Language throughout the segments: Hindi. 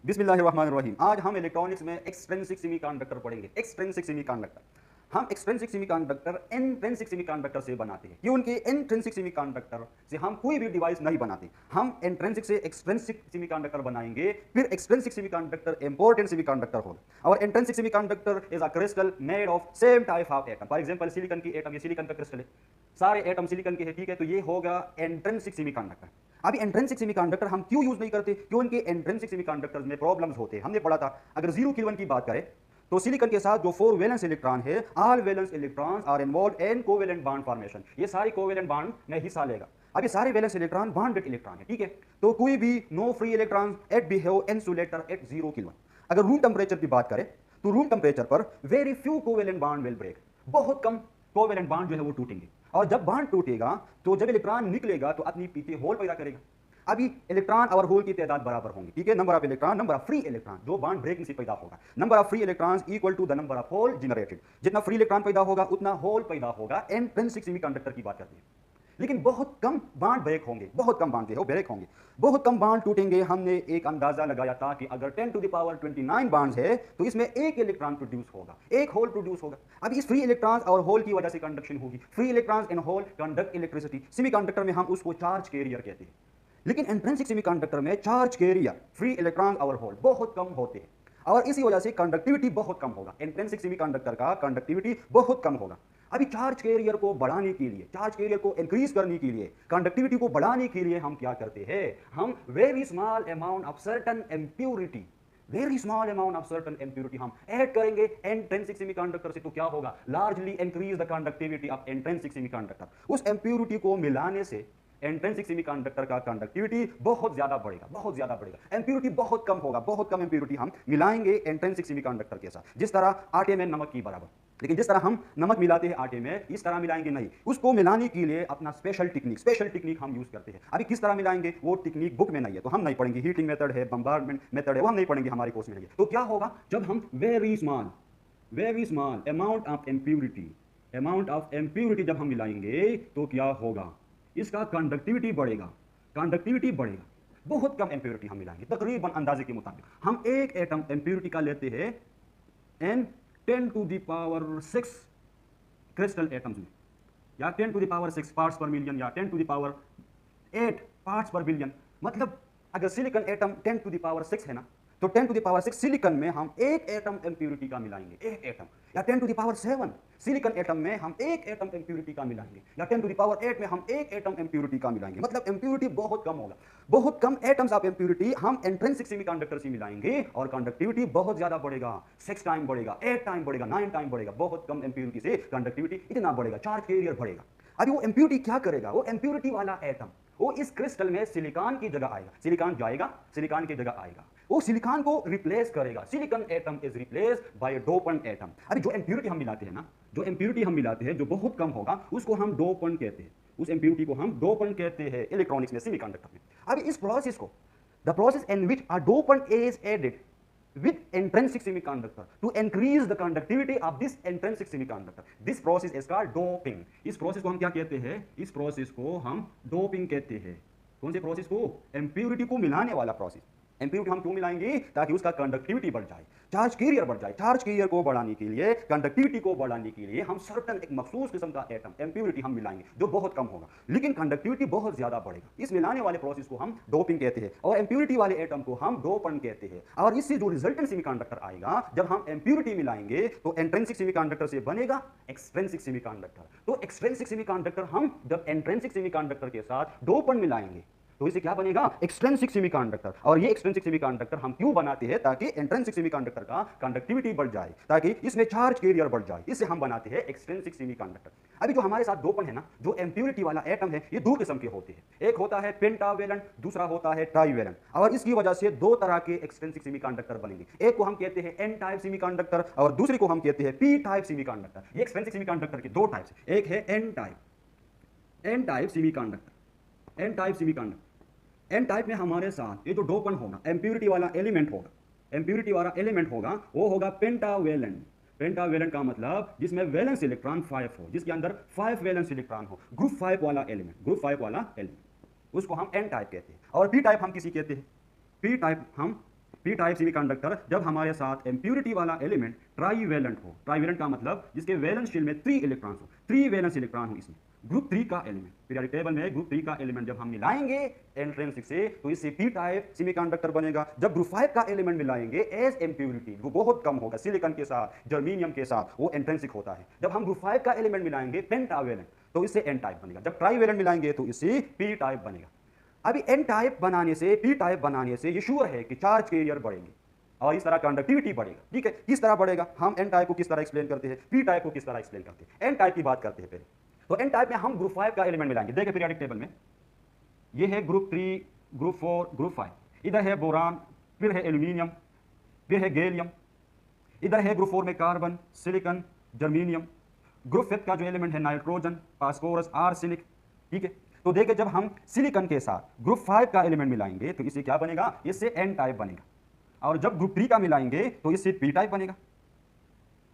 बिस्मिल्लाहिर्रहमानिर्रहीम। आज हम इलेक्ट्रॉनिक्स में एक्सट्रिंसिक सेमीकंडक्टर पढ़ेंगे। एक्सट्रिंसिक सेमीकंडक्टर हम एक्सट्रिंसिक सेमीकंडक्टर इंट्रिंसिक सेमीकंडक्टर से बनाते हैं। क्योंकि इंट्रिंसिक सेमीकंडक्टर से हम कोई भी डिवाइस नहीं बनाते। हम इंट्रिंसिक से एक्सट्रिंसिक सेमीकंडक्टर बनाएंगे, फिर एक्सट्रिंसिक सेमीकंडक्टर इंपॉर्टेंट सेमीकंडक्टर होगा। और intrinsic semiconductor is a crystal made of same type of atom. For example silicon की एटम, ये सिलिकॉन का क्रिस्टल है, सारे एटम सिलिकॉन के हैं, ठीक है, तो ये होगा इंट्रिंसिक सेमीकंडक्टर। अभी इंट्रिंसिक सेमीकंडक्टर हम क्यों यूज नहीं करते? क्योंकि इंट्रिंसिक सेमीकंडक्टर्स में प्रॉब्लम्स होते हैं। हमने पढ़ा था अगर 0 केल्विन की बात करें तो सिलिकॉन के साथ जो 4 वैलेंस इलेक्ट्रॉन है, all valence electrons are involved in covalent bond formation. ये सारे कोवेलेंट बॉन्ड में हिस्सा लेगा। अब ये सारे वैलेंस इलेक्ट्रॉन बॉन्डेड इलेक्ट्रॉन है, ठीक है, तो कोई भी no free electron at behave insulator at 0 kelvin. अगर रूम टेंपरेचर की बात करें तो रूम टेंपरेचर पर very few covalent bond will break. बहुत कम कोवेलेंट बॉन्ड जो है वो टूटेंगे, और जब बॉन्ड टूटेगा तो जब इलेक्ट्रॉन निकलेगा तो अपनी पीछे होल पैदा करेगा। अभी इलेक्ट्रॉन और होल की तादाद बराबर होंगी, ठीक है, number of electron, number of free electron जो बॉन्ड ब्रेकिंग से पैदा होगा, number of free electrons equal to the number of hole generated. जितना फ्री इलेक्ट्रॉन पैदा होगा उतना होल पैदा होगा। इंट्रिंसिक सेमीकंडक्टर की बात करते हैं। लेकिन बहुत कम बॉन्ड ब्रेक होंगे, बहुत कम बॉन्ड ब्रेक होंगे, बहुत कम बॉन्ड टूटेंगे। हमने एक अंदाजा लगाया था कि अगर 10 टू द पावर 29 बॉन्ड्स है तो इसमें एक इलेक्ट्रॉन प्रोड्यूस होगा, एक होल प्रोड्यूस होगा। अब इस फ्री इलेक्ट्रॉन्स और होल की वजह से कंडक्शन होगी। Free electrons in hole conduct electricity. Semiconductor में हम उसको चार्ज कैरियर कहते हैं। लेकिन इंट्रिंसिक सेमीकंडक्टर में चार्ज कैरियर फ्री इलेक्ट्रॉन और होल बहुत कम होते हैं, और इसी वजह से कंडक्टिविटी बहुत कम होगा। इंट्रिंसिक सेमीकंडक्टर का कंडक्टिविटी बहुत कम होगा। अभी चार्ज कैरियर को बढ़ाने के लिए, चार्ज कैरियर को इंक्रीज करने के लिए, कंडक्टिविटी को बढ़ाने के लिए हम क्या करते हैं? हम very small amount of certain impurity, very small amount of certain impurity हम ऐड करेंगे इंट्रिंसिक सेमीकंडक्टर से। तो क्या होगा? Largely increase the conductivity of intrinsic semiconductor. उस इम्प्योरिटी को मिलाने से इंट्रिंसिक सेमीकंडक्टर का कंडक्टिविटी बहुत ज्यादा बढ़ेगा, बहुत ज्यादा बढ़ेगा। इम्प्योरिटी बहुत कम होगा, बहुत कम इम्प्योरिटी हम मिलाएंगे इंट्रिंसिक सेमीकंडक्टर के साथ। जिस तरह आटे में नमक की बराबर, लेकिन जिस तरह हम नमक मिलाते हैं आटे में, इस तरह मिलाएंगे नहीं। उसको मिलाने के लिए अपना स्पेशल टेक्निक हम यूज करते हैं। अभी किस तरह मिलाएंगे वो टेक्निक बुक में नहीं है, तो हम नहीं पढ़ेंगे। हीटिंग मेथड है, बम्बार्डमेंट मेथड है, वो हम नहीं पढ़ेंगे, हमारे कोर्स में नहीं है। तो क्या होगा? जब हम very small amount of impurity जब हम मिलाएंगे तो क्या होगा? इसका कंडक्टिविटी बढ़ेगा, बहुत कम इम्प्योरिटी हम मिलाएंगे। तकरीबन अंदाजे के मुताबिक हम एक एटम इम्प्योरिटी का लेते हैं in 10 to the power 6 crystal atoms में, या 10 to the power 6 parts per million, या 10 to the power 8 parts per billion. मतलब अगर silicon atom 10 to the power 6 है ना, तो 10 टू द पावर 6 सिलिकॉन में हम एक एटम इम्प्योरिटी का मिलाएंगे, एक एटम। या 10 to the power 7 silicon atom में हम एक एटम इम्प्योरिटी का मिलाएंगे, या 10 टू द पावर 8 में हम एक एटम इम्प्योरिटी का मिलाएंगे। मतलब इम्प्योरिटी बहुत कम होगा, बहुत कम एटम्स ऑफ इम्प्योरिटी हम इंट्रिंसिक सेमीकंडक्टर से मिलाएंगे, और कंडक्टिविटी बहुत ज्यादा बढ़ेगा। 6 टाइम बढ़ेगा, 8 टाइम बढ़ेगा, 9 टाइम बढ़ेगा। बहुत कम इम्प्योरिटी से कंडक्टिविटी इतना बढ़ेगा, चार्ज कैरियर बढ़ेगा। अभी वो इम्प्योरिटी क्या करेगा? वो इम्प्योरिटी वाला एटम वो इस क्रिस्टल में सिलिकॉन की जगह आएगा, सिलिकॉन जाएगा, सिलिकॉन की जगह आएगा, वो सिलिकॉन को रिप्लेस करेगा। Silicon atom is replaced by dopant atom. अरे जो इम्प्योरिटी हम मिलाते हैं ना, जो इम्प्योरिटी हम मिलाते हैं जो बहुत कम होगा, उसको हम डोपेंट कहते हैं। उस इम्प्योरिटी को हम डोपेंट कहते हैं इलेक्ट्रॉनिक्स में, सेमीकंडक्टर में। अभी इस प्रोसेस को, the process in which a dopant is added with intrinsic semiconductor to increase the conductivity of this intrinsic semiconductor, this process is called doping। इस प्रोसेस को हम क्या कहते हैं? इस प्रोसेस को हम डोपिंग कहते हैं। कौन से प्रोसेस को? इम्प्योरिटी को मिलाने वाला प्रोसेस। इम्प्योरिटी हम क्यों मिलाएंगे? ताकि उसका कंडक्टिविटी बढ़ जाए, चार्ज कैरियर बढ़ जाए। चार्ज कैरियर को बढ़ाने के लिए, कंडक्टिविटी को बढ़ाने के लिए हम सर्टेन एक मखसूस किस्म का एटम इम्प्योरिटी हम मिलाएंगे जो बहुत कम होगा, लेकिन कंडक्टिविटी बहुत ज्यादा बढ़ेगा। इस मिलाने वाले प्रोसेस को हम डोपिंग कहते हैं, और इम्प्योरिटी वाले एटम को हम डोपेंट कहते हैं। और इससे जो रिजल्टेंट सेमीकंडक्टर आएगा, जब हम इम्प्योरिटी मिलाएंगे तो इंट्रिंसिक सेमीकंडक्टर से बनेगा एक्सट्रिंसिक सेमीकंडक्टर। तो एक्सट्रिंसिक सेमीकंडक्टर हम जब इंट्रिंसिक सेमीकंडक्टर के साथ डोपेंट मिलाएंगे तो इसे क्या बनेगा? Extrinsic semiconductor. और ये एक्सट्रिंसिक सेमीकंडक्टर हम क्यों बनाते हैं? ताकि इंट्रिंसिक सेमीकंडक्टर का कंडक्टिविटी बढ़ जाए, ताकि इसमें चार्ज कैरियर बढ़ जाए। इससे हम बनाते हैं एक्सट्रिंसिक सेमीकंडक्टर। अभी जो हमारे साथ डोपेंट है ना, जो इम्प्योरिटी वाला एटम है, ये दो किस्म के होते हैं। एक होता है पेंटावेलेंट, दूसरा होता है ट्राइवेलेंट। और इसकी वजह से दो तरह के एक्सट्रिंसिक सेमीकंडक्टर बनेंगे। एक को हम कहते हैं एन टाइप सेमीकंडक्टर, और दूसरे को हम कहते हैं पी टाइप सेमीकंडक्टर। ये एक्सट्रिंसिक सेमीकंडक्टर के दो टाइप्स, एक है N type semiconductor. N type में हमारे साथ ये जो डोपेंट होगा, इम्प्योरिटी वाला एलिमेंट होगा, वो होगा पेंटावेलेंट का मतलब जिसमें वैलेंस इलेक्ट्रॉन 5 हो, जिसके अंदर 5 वैलेंस इलेक्ट्रॉन हो, ग्रुप 5 वाला एलिमेंट, उसको हम एन टाइप कहते हैं। और पी टाइप हम किसी कहते हैं? पी टाइप हम पी टाइप सेमीकंडक्टर जब हमारे साथ इम्प्योरिटी वाला एलिमेंट ट्राईवेलेंट हो। ट्राईवेलेंट का मतलब जिसके वैलेंस शेल में 3 इलेक्ट्रॉन हो, 3 वैलेंस इलेक्ट्रॉन हो इसमें। ग्रुप 3 का एलिमेंट, पीरियोडिक टेबल में ग्रुप 3 का एलिमेंट जब हम मिलाएंगे इंट्रिंसिक से तो इससे पी टाइप सेमीकंडक्टर बनेगा। जब ग्रुप 5 का एलिमेंट मिलाएंगे एज इम्प्योरिटी वो बहुत कम होगा, सिलिकॉन के साथ, जर्मेनियम के साथ, वो इंट्रिंसिक होता है। जब हम ग्रुप 5 का एलिमेंट मिलाएंगे पेंटावेलेंट तो इससे एन टाइप बनेगा। जब ट्राईवेलेंट मिलाएंगे तो इससे पी टाइप बनेगा। अभी एन टाइप बनाने से, पी टाइप बनाने से ये श्योर है कि चार्ज कैरियर बढ़ेंगे और इस तरह कंडक्टिविटी बढ़ेगा। ठीक है, किस तरह बढ़ेगा, हम एन टाइप को किस तरह एक्सप्लेन करते हैं, पी टाइप को किस तरह एक्सप्लेन करते हैं। एन टाइप की बात करते हैं पहले। तो एन टाइप में हम ग्रुप 5 का एलिमेंट मिलाएंगे। देखिए पीरियोडिक टेबल में ये है ग्रुप 3, ग्रुप 4, ग्रुप 5। इधर है बोरान, फिर है एल्यूमिनियम, फिर है गैलियम। इधर है ग्रुप 4 में कार्बन, सिलिकॉन, जर्मेनियम। ग्रुप 5 का जो एलिमेंट है नाइट्रोजन, फास्फोरस, आर्सेनिक। ठीक है, तो देखिए जब हम सिलिकॉन के साथ ग्रुप 5 का एलिमेंट मिलाएंगे तो इससे क्या बनेगा, इससे एन टाइप बनेगा। और जब ग्रुप 3 का मिलाएंगे तो इससे पी टाइप बनेगा।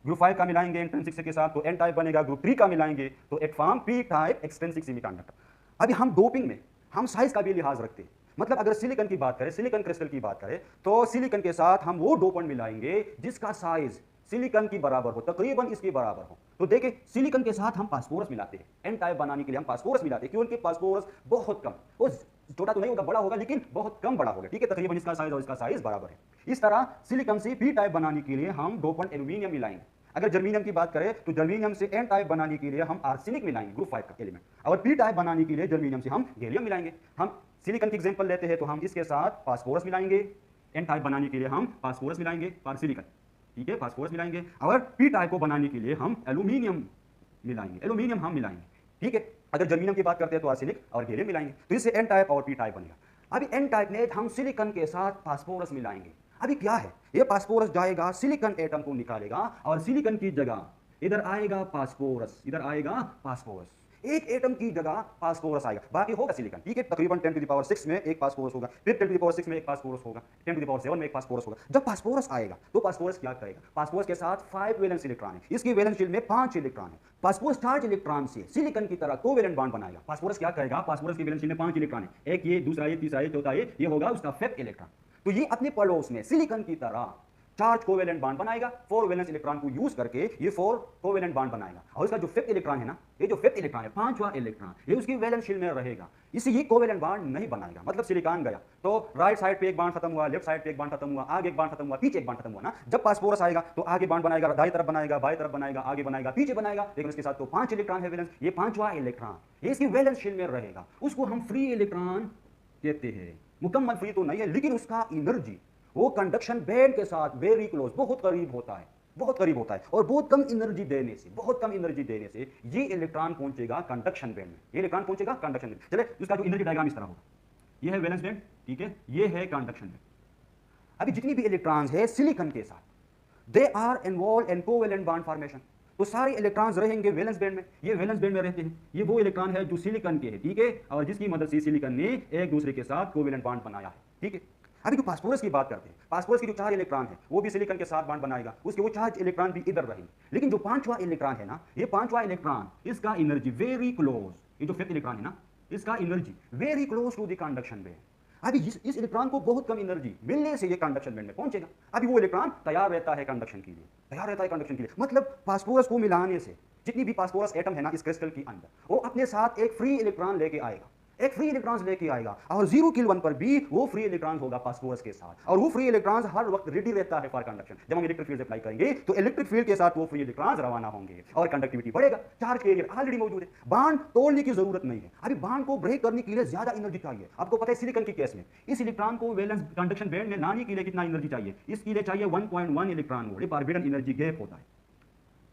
ग्रुप 5 का मिलाएंगे इंट्रिंसिक के साथ तो एन टाइप बनेगा। ग्रुप 3 का मिलाएंगे तो it form P type extrinsic semiconductor. अभी हम डोपिंग में हम साइज का भी लिहाज रखते हैं। मतलब अगर सिलिकॉन की बात करें, सिलिकॉन क्रिस्टल की बात करें तो सिलिकॉन के साथ हम वो डोपेंट मिलाएंगे जिसका साइज सिलिकॉन की बराबर हो, तकरीबन इसके बराबर हो। तो देखिए सिलिकॉन के साथ हम फास्फोरस मिलाते हैं, एन टाइप बनाने के लिए हम फास्फोरस मिलाते हैं क्योंकि फास्फोरस बहुत कम, वो छोटा तो नहीं होगा, बड़ा होगा लेकिन बहुत कम बड़ा होगा। ठीक है, तकरीबन इसका साइज और इसका साइज बराबर है। इस तरह सिलिकॉन से पी टाइप बनाने के लिए हम डोपेंट एल्यूमिनियम मिलाएंगे। अगर जर्मेनियम की बात करें तो जर्मेनियम से एन टाइप बनाने के लिए हम आर्सेनिक मिलाएंगे ग्रुप 5 का एलिमेंट, और पी टाइप बनाने के लिए जर्मेनियम से हम गैलियम मिलाएंगे। हम सिलिकॉन की एग्जांपल लेते हैं तो हम इसके साथ फास्फोरस मिलाएंगे। एन टाइप बनाने के लिए हम फास्फोरस मिलाएंगे फॉर सिलिकॉन। ठीक है, फास्फोरस मिलाएंगे। और पी टाइप को बनाने के लिए हम एल्यूमिनियम मिलाएंगे, एल्यूमिनियम हम मिलाएंगे। ठीक है, अगर जर्मेनियम की बात करते हैं तो आर्सेनिक और गैलियम मिलाएंगे, तो इससे एन टाइप और पी टाइप बनेगा। अभी एन टाइप में हम सिलिकॉन के साथ फास्फोरस मिलाएंगे। अभी क्या है, ये फास्फोरस जाएगा सिलिकॉन एटम को निकालेगा और सिलिकॉन की जगह इधर आएगा फास्फोरस, इधर आएगा फास्फोरस, एक एटम की जगह फास्फोरस आएगा, बाकी होगा सिलिकॉन। ठीक है, तकरीबन 10 टू द पावर 6 में एक फास्फोरस होगा, फिर 10 टू द पावर 6 में एक फास्फोरस होगा, 10 टू द पावर 7 में एक फास्फोरस होगा। जब फास्फोरस आएगा तो फास्फोरस क्या करेगा, फास्फोरस के साथ 5 वैलेंस इलेक्ट्रॉन है, इसकी वैलेंस शेल में 5 इलेक्ट्रॉन है। फास्फोरस चार्ज इलेक्ट्रॉन से सिलिकॉन की तरह कोवेलेंट बॉन्ड बनाएगा। फास्फोरस क्या करेगा, फास्फोरस की वैलेंस शेल में 5 इलेक्ट्रॉन है, एक ये, दूसरा ये, तीसरा ये, चौथा ये होगा उसका 5th इलेक्ट्रॉन। तो ये अपने पड़ोस में सिलिकॉन की तरह चार्ज कोवेलेंट बॉन्ड बनाएगा, 4 वैलेंस इलेक्ट्रॉन को यूज करके ये 4 कोवेलेंट बॉन्ड बनाएगा। और इसका जो 5th इलेक्ट्रॉन है ना, ये जो 5th इलेक्ट्रॉन है, 5वां इलेक्ट्रॉन, ये उसकी वैलेंस शेल में रहेगा, इसे ये कोवेलेंट बॉन्ड नहीं बनाएगा। मतलब सिलिकॉन गया तो राइट साइड पे एक बॉन्ड खत्म हुआ, लेफ्ट साइड पे एक बॉन्ड खत्म हुआ, आगे एक बॉन्ड खत्म हुआ, पीछे एक बॉन्ड खत्म हुआ ना। जब फास्फोरस आएगा तो आगे बॉन्ड बनाएगा, दाईं तरफ बनाएगा, बाईं तरफ बनाएगा, आगे बनाएगा, पीछे बनाएगा, लेकिन उसके साथ तो 5 इलेक्ट्रॉन है वैलेंस, ये 5वां इलेक्ट्रॉन ये इसकी वैलेंस शेल में रहेगा। उसको हम फ्री इलेक्ट्रॉन कहते हैं। मुकम्मल फ्री तो नहीं है लेकिन उसका एनर्जी वो कंडक्शन बैंड के साथ वेरी क्लोज, बहुत करीब होता है, बहुत करीब होता है। और बहुत कम एनर्जी देने से, बहुत कम एनर्जी देने से ये इलेक्ट्रॉन पहुंचेगा कंडक्शन बैंड में, ये इलेक्ट्रॉन पहुंचेगा कंडक्शन बैंड। चले उसका जो एनर्जी डायग्राम इस तरह होगा, ये है वैलेंस बैंड, ठीक है, ये है कंडक्शन बैंड। अभी जितनी भी इलेक्ट्रॉन्स है सिलिकॉन के साथ they are involve in covalent bond formation, तो सारे इलेक्ट्रॉन्स रहेंगे वैलेंस बैंड में, ये वैलेंस बैंड में रहते हैं। ये वो इलेक्ट्रॉन है जो सिलिकॉन के है, ठीक है, और जिसकी मदद से सिलिकॉन ने एक दूसरे के साथ कोवेलेंट बॉन्ड बनाया है। ठीक है, अभी जो फास्फोरस की बात करते हैं, फास्फोरस के जो 4 इलेक्ट्रॉन है वो भी सिलिकॉन के साथ बॉन्ड बनाएगा, उसके वो 4 इलेक्ट्रॉन भी इधर रहेंगे। लेकिन जो 5वां इलेक्ट्रॉन है ना, ये 5वां इलेक्ट्रॉन, इसका एनर्जी वेरी क्लोज, ये जो 5th इलेक्ट्रॉन है ना, इसका energy very close to the conduction band. अभी इस इलेक्ट्रॉन को बहुत कम एनर्जी मिलने से ये कंडक्शन बैंड में पहुंचेगा। अभी वो इलेक्ट्रॉन तैयार रहता है कंडक्शन के लिए, तैयार रहता है कंडक्शन के लिए। मतलब फास्फोरस को मिलाने से जितनी भी फास्फोरस एटम है ना इस क्रिस्टल के अंदर, वो अपने साथ एक फ्री इलेक्ट्रॉन लेके आएगा, एक फ्री इलेक्ट्रॉन्स लेके आएगा, और 0 किलोवन पर भी वो फ्री इलेक्ट्रॉन होगा फास्फोरस के साथ, और वो फ्री इलेक्ट्रॉन्स हर वक्त रेडी रहता है फॉर कंडक्शन। जब हम इलेक्ट्रिक फील्ड अप्लाई करेंगे तो इलेक्ट्रिक फील्ड के साथ वो फ्री इलेक्ट्रॉन्स रवाना होंगे और कंडक्टिविटी बढ़ेगा। चार्ज कैरियर ऑलरेडी मौजूद है, बांड तोड़ने की जरूरत नहीं है। अभी बांड को ब्रेक करने के लिए ज्यादा एनर्जी चाहिए। आपको पता है सिलिकॉन की केस में इस इलेक्ट्रॉन को वैलेंस कंडक्शन बैंड में लाने के लिए कितना एनर्जी चाहिए, इसके लिए चाहिए 1.1 electron volt, orbital energy gap होता है।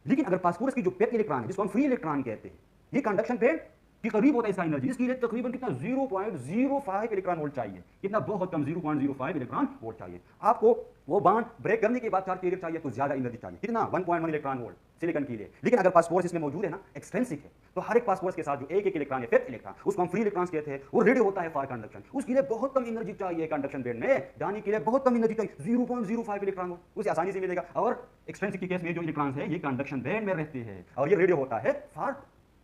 लेकिन अगर फास्फोरस की जो 5th इलेक्ट्रॉन है जिसको हम फ्री इलेक्ट्रॉन कहते हैं, ये कंडक्शन बैंड के करीब होता है इसका एनर्जी, इसके लिए तकरीबन कितना 0.05 इलेक्ट्रॉन वोल्ट चाहिए, कितना बहुत कम 0.05 इलेक्ट्रॉन वोल्ट चाहिए। आपको वो बॉन्ड ब्रेक करने के बाद चार्ज कैरियर चाहिए तो ज्यादा एनर्जी चाहिए, कितना 1.1 इलेक्ट्रॉन वोल्ट सिलिकॉन के लिए। लेकिन अगर फास्फोरस इसमें मौजूद है ना, एक्सट्रिंसिक है, तो हर एक फास्फोरस के साथ जो एक इलेक्ट्रॉन है 5th इलेक्ट्रॉन, उसको हम फ्री इलेक्ट्रॉन्स कहते हैं, वो रेडी होता है फॉर कंडक्शन। उसके लिए बहुत कम एनर्जी चाहिए, कंडक्शन बैंड में जाने के लिए बहुत कम एनर्जी चाहिए, 0.05 इलेक्ट्रॉन वोल्ट, उसे आसानी से मिलेगा। और एक्सट्रिंसिक के केस में जो इलेक्ट्रॉन्स है ये कंडक्शन बैंड में रहते हैं और ये रेडी होता है फॉर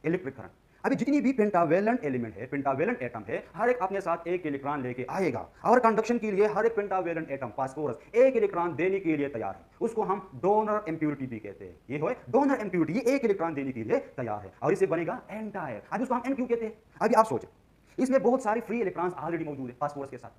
इलेक्ट्रिक करंट। अभी जितनी भी पेंटावेलेंट एलिमेंट है, पेंटावेलेंट एटम है, हर एक अपने साथ एक इलेक्ट्रॉन लेके आएगा और कंडक्शन के लिए हर एक पेंटावेलेंट एटम फास्फोरस एक इलेक्ट्रॉन देने के लिए तैयार है। उसको हम डोनर इम्प्योरिटी भी कहते हैं। ये है डोनर इम्प्योरिटी, ये एक इलेक्ट्रॉन देने के लिए तैयार है और इसे बनेगा एन टाइप। अभी उसको हम एन क्यों कहते हैं? अभी आप सोचें, इसमें बहुत सारे फ्री इलेक्ट्रॉन्स ऑलरेडी मौजूद है फास्फोरस के साथ।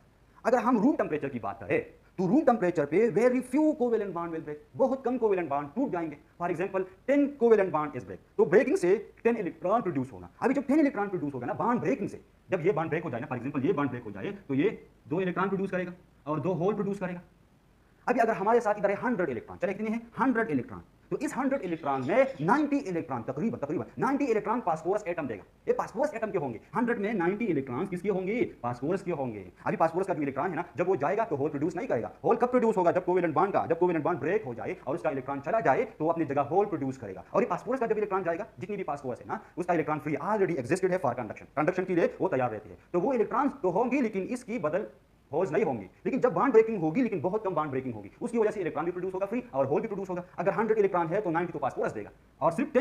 अगर हम रूम टेम्परेचर की बात करें तो रूम टेम्परेचर पे very few covalent bond will break, बहुत कम कोवेलेंट बॉन्ड टूट जाएंगे। For example 10 covalent bond is break, तो ब्रेकिंग से 10 इलेक्ट्रॉन प्रोड्यूस होगा। अभी जब 10 इलेक्ट्रॉन प्रोड्यूस होगा ना बॉन्ड ब्रेकिंग से, जब ये बॉन्ड ब्रेक हो जाए ना, फॉर एग्जांपल ये बॉन्ड ब्रेक हो जाए तो ये 2 इलेक्ट्रॉन प्रोड्यूस करेगा और 2 होल प्रोड्यूस करेगा। अभी अगर हमारे साथ इधर है 100 इलेक्ट्रॉन, चले कितने हैं 100 इलेक्ट्रॉन, तो इस 100 इलेक्ट्रॉन में 90 इलेक्ट्रॉन तकरीबन 90 इलेक्ट्रॉन फास्फोरस एटम देगा। ये फास्फोरस एटम के होंगे, 100 में 90 इलेक्ट्रॉन किसके होंगे? फास्फोरस के होंगे। अभी फास्फोरस का जो इलेक्ट्रॉन है ना, जब वो जाएगा तो होल प्रोड्यूस नहीं करेगा। होल कब प्रोड्यूस होगा? जब कोवेलेंट बॉन्ड ब्रेक हो जाए और उसका इलेक्ट्रॉन चला जाए तो अपनी जगह होल प्रोड्यूस करेगा। और ये फास्फोरस का जब इलेक्ट्रॉन जाएगा, जितनी भी फास्फोरस है ना, उसका इलेक्ट्रॉन फ्री ऑलरेडी एग्जिस्टेड है फॉर कंडक्शन के लिए वो तैयार रहते हैं। तो वो इलेक्ट्रॉन तो होंगे लेकिन इसकी बदल होल्स नहीं होंगी। लेकिन जब बॉन्ड ब्रेकिंग होगी, लेकिन बहुत कम बॉन्ड ब्रेकिंग होगी, उसकी वजह से इलेक्ट्रॉन भी प्रोड्यूस होगा फ्री और होल भी प्रोड्यूस होगा। अगर 100 इलेक्ट्रॉन है तो 90 तो फास्फोरस देगा और सिर्फ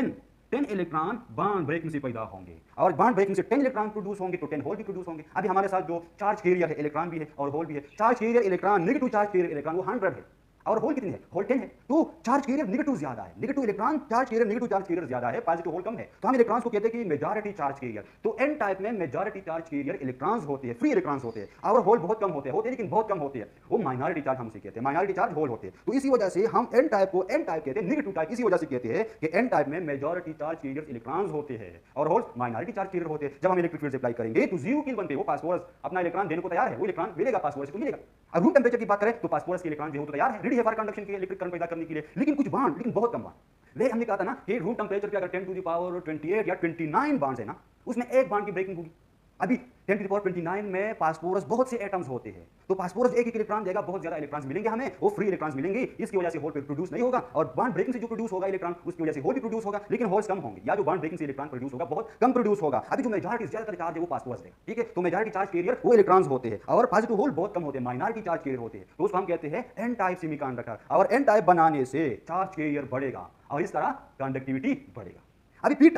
10 इलेक्ट्रॉन बॉन्ड ब्रेकिंग से पैदा होंगे और बॉन्ड ब्रेकिंग से 10 इलेक्ट्रॉन प्रोड्यूस होंगे तो 10 होल भी प्रोड्यूस होंगे। अभी हमारे साथ जो चार्ज कैरियर है, इलेक्ट्रॉन भी है और होल भी है। Charge carrier electron, negative charge carrier electron वो 100 है और होल कितने हैं? होल 10 है। तो चार्ज कैरियर नेगेटिव ज्यादा है, negative electron charge carrier, negative charge carrier ज्यादा है, पॉजिटिव होल कम है। तो हम इलेक्ट्रॉन्स को कहते हैं कि मेजॉरिटी चार्ज कैरियर। तो एन टाइप में मेजॉरिटी चार्ज कैरियर इलेक्ट्रॉन्स होते हैं, फ्री इलेक्ट्रॉन्स होते हैं और होल बहुत कम होते हैं लेकिन बहुत कम होते हैं। वो माइनॉरिटी चार्ज हमसे कहते हैं, माइनॉरिटी चार्ज होल होते हैं। तो इसी वजह से हम एन टाइप को एन टाइप कहते हैं, नेगेटिव टाइप इसी वजह से कहते हैं कि एन टाइप में मेजॉरिटी चार्ज कैरियर इलेक्ट्रॉन्स होते हैं और होल माइनॉरिटी चार्ज कैरियर होते हैं। जब हम इलेक्ट्रिक फील्ड अप्लाई करेंगे तो 0 किल बनते, वो फास्फोरस अपना इलेक्ट्रॉन देने को तैयार है, वो इलेक्ट्रॉन मिलेगा फास्फोरस को मिलेगा। अब रूम टेम्परेचर की बात करें तो फास्फोरस के इलेक्ट्रॉन जो है तो तैयार है, रेडी है फॉर कंडक्शन के लिए, इलेक्ट्रिक करंट पैदा करने के लिए। लेकिन कुछ बॉन्ड, लेकिन बहुत कम बॉन्ड। वे हमने कहा था ना कि रूम टेम्परेचर पे अगर 10 टू द पावर 28 या 29 बॉन्ड्स है ना, उसमें एक बॉन्ड की ब्रेकिंग होगी। अभी 10 टू द पावर 29 में फास्फोरस बहुत से एटम्स होते हैं, तो फास्फोरस एक इलेक्ट्रॉन देगा, बहुत ज्यादा इलेक्ट्रॉन्स मिलेंगे हमें, वो फ्री इलेक्ट्रॉन्स मिलेंगे। इसकी वजह से होल प्रोड्यूस नहीं होगा और बॉन्ड ब्रेकिंग से जो प्रोड्यूस होगा इलेक्ट्रॉन, उसकी वजह से होल भी प्रोड्यूस होगा, लेकिन होल्स कम होंगे, या जो बॉन्ड ब्रेकिंग से इलेक्ट्रॉन प्रोड्यूस होगा बहुत कम प्रोड्यूस होगा। अभी जो मेजॉरिटी ज्यादातर चार्ज है वो फास्फोरस देगा, ठीक है। तो मेजॉरिटी चार्ज कैरियर वो इलेक्ट्रॉन्स होते हैं और पॉजिटिव होल बहुत कम होते हैं, माइनॉरिटी चार्ज कैरियर होते हैं। तो उसको हम कहते हैं एन टाइप सेमीकंडक्टर और एन टाइप बनाने से चार्ज कैरियर बढ़ेगा और इस तरह कंडक्टिविटी बढ़ेगा। अभी पी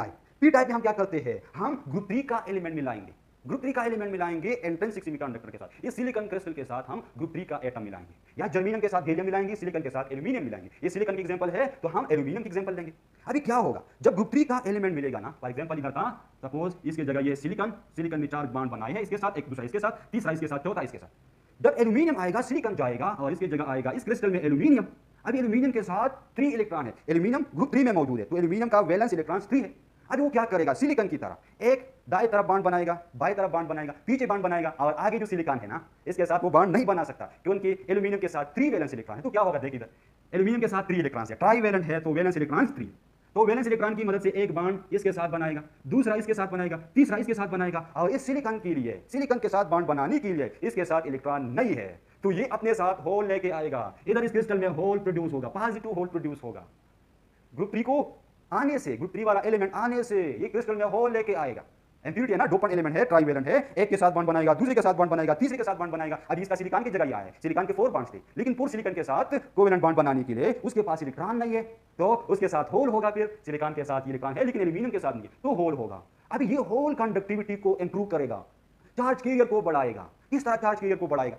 टाइप में हम क्या करते हैं? हम ग्रुप 3 का एलिमेंट मिलाएंगे, ग्रुप 3 का एलिमेंट मिलाएंगे इंट्रिंसिक सेमीकंडक्टर के साथ। ये सिलिकॉन क्रिस्टल के साथ हम ग्रुप 3 का एटम मिलाएंगे, या जर्मेनियम के साथ गैलियम मिलाएंगे, सिलिकॉन के साथ एल्यूमिनियम मिलाएंगे। ये सिलिकॉन की एग्जांपल है तो हम एल्यूमिनियम की एग्जांपल लेंगे। अभी क्या होगा जब ग्रुप 3 का एलिमेंट मिलेगा ना, फॉर एग्जांपल इधर था, सपोज इसकी जगह ये सिलिकॉन में 4 बॉन्ड बनाए हैं, इसके साथ एक दूसरा इसके साथ, तीसरा इसके साथ, चौथा इसके साथ। जब एल्यूमिनियम आएगा सिलिकॉन जाएगा और इसकी जगह आएगा इस क्रिस्टल में एल्यूमिनियम। अभी एल्यूमिनियम के साथ 3 इलेक्ट्रॉन है, एल्यूमिनियम ग्रुप 3 में मौजूद है, तो एल्यूमिनियम का वैलेंस इलेक्ट्रॉन 3 है। अभी वो क्या करेगा? सिलिकॉन की तरह एक दाएं तरफ बॉन्ड बनाएगा, बाएं तरफ बॉन्ड बनाएगा, पीछे बॉन्ड बनाएगा और आगे जो सिलिकॉन है ना, इसके साथ वो बॉन्ड नहीं बना सकता क्योंकि एल्यूमिनियम के साथ 3 वैलेंस इलेक्ट्रॉन है। तो क्या होगा? देखिए इधर एल्यूमिनियम के साथ 3 इलेक्ट्रॉन है, ट्राईवैलेंट है, तो वैलेंस इलेक्ट्रॉन 3। तो वैलेंस इलेक्ट्रॉन की मदद से एक बॉन्ड इसके साथ बनाएगा, दूसरा इसके साथ बनाएगा, तीसरा इसके साथ बनाएगा और इस सिलिकॉन के लिए, सिलिकॉन के साथ बॉन्ड बनाने के लिए इसके साथ इलेक्ट्रॉन नहीं है, तो ये अपने साथ होल लेके आएगा। इधर इस क्रिस्टल में होल प्रोड्यूस होगा, पॉजिटिव होल प्रोड्यूस होगा। ग्रुप 3 को आने से, ग्रुप 3 वाला एलिमेंट आने से ये क्रिस्टल में होल लेके आएगा। इम्प्योरिटी है ना, डोपेंट एलिमेंट है, ट्राईवैलेंट है, एक के साथ बॉन्ड बनाएगा, दूसरे के साथ बॉन्ड बनाएगा, तीसरे के साथ बॉन्ड बनाएगा। अभी इसका सिलिकॉन की जगह आया है, सिलिकॉन के 4 बॉन्ड्स थे, लेकिन पूरे सिलिकॉन के साथ कोवेलेंट बॉन्ड बनाने के लिए उसके पास इलेक्ट्रॉन नहीं है, तो उसके साथ होल होगा। फिर सिलिकॉन के साथ इलेक्ट्रॉन है लेकिन एल्यूमिनियम के साथ नहीं है, तो होल होगा। अभी ये होल कंडक्टिविटी को इंप्रूव करेगा, चार्ज कैरियर को बढ़ाएगा। किस तरह चार्ज कैरियर को बढ़ाएगा?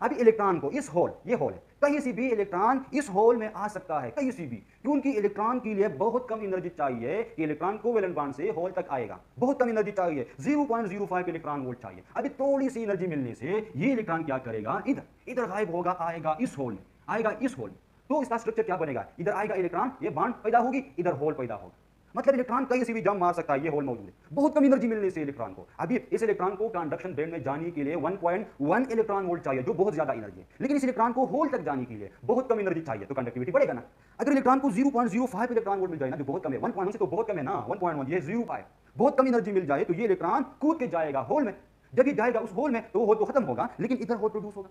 अभी इलेक्ट्रॉन को इस होल, ये होल है, कहीं से भी इलेक्ट्रॉन इस होल में आ सकता है, कहीं से भी, क्योंकि इलेक्ट्रॉन के लिए बहुत कम एनर्जी चाहिए कि इलेक्ट्रॉन कोवेलेंट बॉन्ड से होल तक आएगा। बहुत कम एनर्जी चाहिए, 0.05 इलेक्ट्रॉन वोल्ट चाहिए। अभी थोड़ी सी एनर्जी मिलने से ये इलेक्ट्रॉन क्या करेगा? इधर गायब होगा, आएगा इस होल में, आएगा इस होल में। तो इसका स्ट्रक्चर क्या बनेगा? इधर आएगा इलेक्ट्रॉन, ये बॉन्ड पैदा होगी, इधर होल पैदा होगा। मतलब इलेक्ट्रॉन कहीं से भी जंप मार सकता है, ये होल मौजूद है, बहुत कम एनर्जी मिलने से इलेक्ट्रॉन को। अभी इस इलेक्ट्रॉन को कंडक्शन बैंड में जाने के लिए 1.1 इलेक्ट्रॉन वोल्ट चाहिए, जो बहुत ज्यादा एनर्जी है, लेकिन इस इलेक्ट्रॉन को होल तक जाने के लिए बहुत कम एनर्जी चाहिए, तो कंडक्टिविटी बढ़ेगा ना। अगर इलेक्ट्रॉन को 0.05 इलेक्ट्रॉन वोल्ट मिल जाए ना, जो बहुत कम है, 1.1 से तो बहुत कम है ना, 1.1 ये 0.5, बहुत कम एनर्जी मिल जाए तो ये इलेक्ट्रॉन कूद के जाएगा होल में। जब ये जाएगा उस होल में तो होल तो खत्म होगा, लेकिन इधर होल प्रोड्यूस होगा।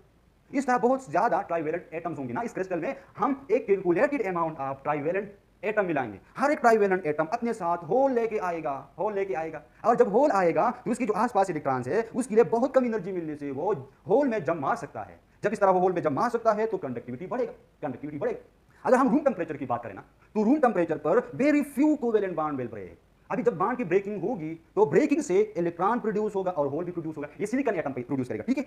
इस तरह बहुत ज्यादा ट्राईवैलेंट एटम्स होंगे ना इस क्रिस्टल में। हम एक calculated amount of trivalent atom मिलाएंगे, हर एक ट्राईवैलेंट एटम अपने साथ होल लेके आएगा, होल लेके आएगा। और जब होल आएगा तो उसकी जो आसपास इलेक्ट्रॉन्स है उसके लिए बहुत कम एनर्जी मिलने से वो होल में जम मार सकता है। जब इस तरह वो होल में जम मार सकता है तो कंडक्टिविटी बढ़ेगा, कंडक्टिविटी बढ़ेगा। अगर हम रूम टेम्परेचर की बात करें ना, तो रूम टेम्परेचर पर very few covalent bond will break. अभी जब बॉन्ड की ब्रेकिंग होगी तो ब्रेकिंग से इलेक्ट्रॉन प्रोड्यूस होगा और होल भी प्रोड्यूस होगा, ये सिलिकॉन एटम प्रोड्यूस करेगा, ठीक है।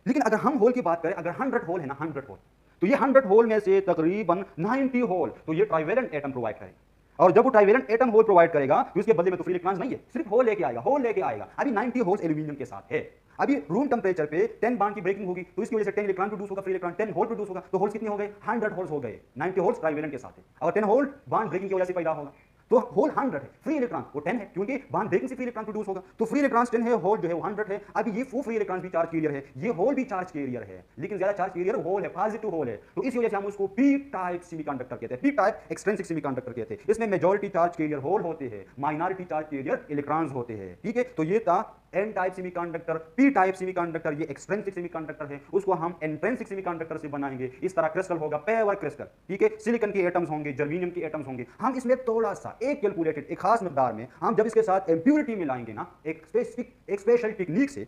लेकिन अगर हम होल की बात करें, अगर 100 होल है ना, 100 होल, तो ये 100 होल में से तकरीबन 90 होल तो ये ट्राइवेलेंट एटम प्रोवाइड करेगा। और जब वो ट्राइवेलेंट एटम होल प्रोवाइड करेगा तो उसके बदले में तो फ्री इलेक्ट्रॉन्स नहीं है, सिर्फ होल लेके आएगा, होल लेके आएगा। अभी 90 होल्स एल्यूमिनियम के साथ है। अभी रूम टेंपरेचर पे 10 बॉन्ड की ब्रेकिंग होगी तो इसकी वजह से 10 इलेक्ट्रॉन प्रोड्यूस होगा, फ्री इलेक्ट्रॉन 10 होल प्रोड्यूस होगा, तो होल्स कितने हो गए? 100 होल्स हो गए। 90 होल्स ट्राइवेलेंट के साथ है और 10 होल बॉन्ड ब्रेकिंग की वजह से पैदा होगा, तो होल 100 है, फ्री इलेक्ट्रॉन वो 10 है, क्योंकि बॉन्ड ब्रेकिंग से फ्री इलेक्ट्रॉन प्रोड्यूस होगा, तो फ्री इलेक्ट्रॉन 10 है, होल जो है वो 100 है। अभी ये फ्री इलेक्ट्रॉन भी चार्ज कैरियर है, ये होल भी चार्ज कैरियर है, लेकिन ज्यादा चार्ज कैरियर होल है, पॉजिटिव होल है, तो इस वजह से हम उसको पी टाइप सेमीकंडक्टर कहते हैं, पी टाइप एक्सट्रिंसिक सेमीकंडक्टर कहते हैं। इसमें मेजॉरिटी चार्ज कैरियर होल होते हैं, माइनॉरिटी चार्ज कैरियर इलेक्ट्रॉन्स होते हैं, ठीक है। तो ये था N type semiconductor, P type semiconductor, ये एक्सट्रिंसिक सेमीकंडक्टर है, उसको हम इंट्रिंसिक सेमीकंडक्टर से बनाएंगे। इस तरह क्रिस्टल होगा, पेवर क्रिस्टल, ठीक है, सिलिकॉन के एटम्स होंगे, जर्मेनियम के एटम्स होंगे। हम इसमें थोड़ा सा एक कैलकुलेटेड, एक खास मिकदार में हम जब इसके साथ इंप्योरिटी मिलाएंगे ना, एक स्पेसिफिक, एक स्पेशल टेक्निक से,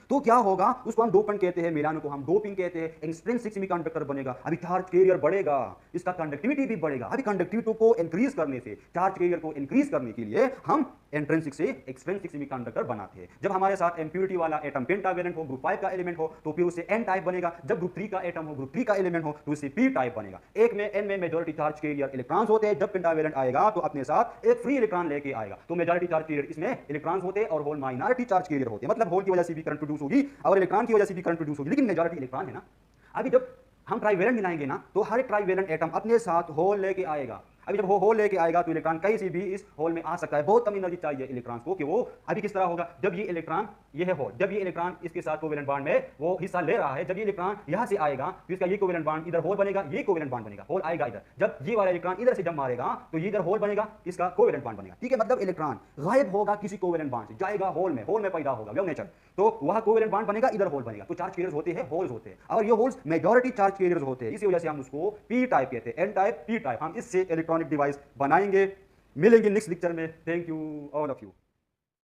तो क्या होगा, उसको हम डोपेंट कहते हैं, मिलान को हम डोपिंग कहते हैं, एक्सट्रिंसिक सेमीकंडक्टर बनेगा। अभी चार्ज कैरियर बढ़ेगा, इसका कंडक्टिविटी भी बढ़ेगा। अभी कंडक्टिविटी को इंक्रीज करने से, चार्ज कैरियर को इंक्रीज करने के लिए हम इंट्रिंसिक से एक्सट्रिंसिक सेमीकंडक्टर बनाते हैं। जब हमारे साथ इंप्योरिटी वाला एटम पेंटावेलेंट हो, ग्रुप 5 का एलिमेंट हो, तो फिर उससे एन टाइप बनेगा। जब ग्रुप 3 का एटम हो, ग्रुप 3 का एलिमेंट हो, तो उससे पी टाइप बनेगा। एक में एन में मेजॉरिटी चार्ज कैरियर इलेक्ट्रॉन्स होते हैं, जब पेंटावेलेंट आएगा तो अपने साथ एक फ्री इलेक्ट्रॉन लेके आएगा, तो मेजॉरिटी चार्ज कैरियर इसमें इलेक्ट्रॉन्स होते हैं और होल माइनॉरिटी चार्ज कैरियर होते हैं। मतलब होल की वजह से भी करंट प्रोड्यूस होगी और इलेक्ट्रॉन की वजह से भी करंट प्रोड्यूस होगी, लेकिन मेजॉरिटी इलेक्ट्रॉन है ना। अभी जब हम ट्राइवेलेंट मिलाएंगे ना, तो हर एक ट्राइवेलेंट एटम अपने साथ होल लेके आएगा। अभी जब वो होल लेके आएगा तो इलेक्ट्रॉन कहीं से भी इस होल में आ सकता है। बहुत कम एनर्जी चाहिए इलेक्ट्रॉन को कि वो अभी किस तरह होगा, जब ये इलेक्ट्रॉन, ये है होल, जब ये इलेक्ट्रॉन इसके साथ कोवेलेंट बॉन्ड में वो हिस्सा ले रहा है, जब ये इलेक्ट्रॉन यहां से आएगा तो इसका ये कोवेलेंट बॉन्ड इधर होल बनेगा, ये कोवेलेंट बॉन्ड बनेगा, होल आएगा इधर। जब ये वाला इलेक्ट्रॉन इधर से जब मारेगा तो ये इधर होल बनेगा, इसका कोवेलेंट बॉन्ड बनेगा, ठीक है। मतलब इलेक्ट्रॉन गायब होगा किसी कोवेलेंट बॉन्ड से, जाएगा होल में पैदा होगा वेव नेचर, तो वहां कोवेलेंट बॉन्ड बनेगा, इधर होल बनेगा। तो चार्ज कैरियर्स होते हैं, होल्स होते हैं, और ये होल्स मेजॉरिटी चार्ज कैरियर्स होते हैं। इसी वजह से हम उसको पी टाइप कहते हैं, एन टाइप, पी टाइप। हम इससे इलेक्ट्रॉनिक डिवाइस बनाएंगे। मिलेंगे नेक्स्ट लेक्चर में। Thank you all of you.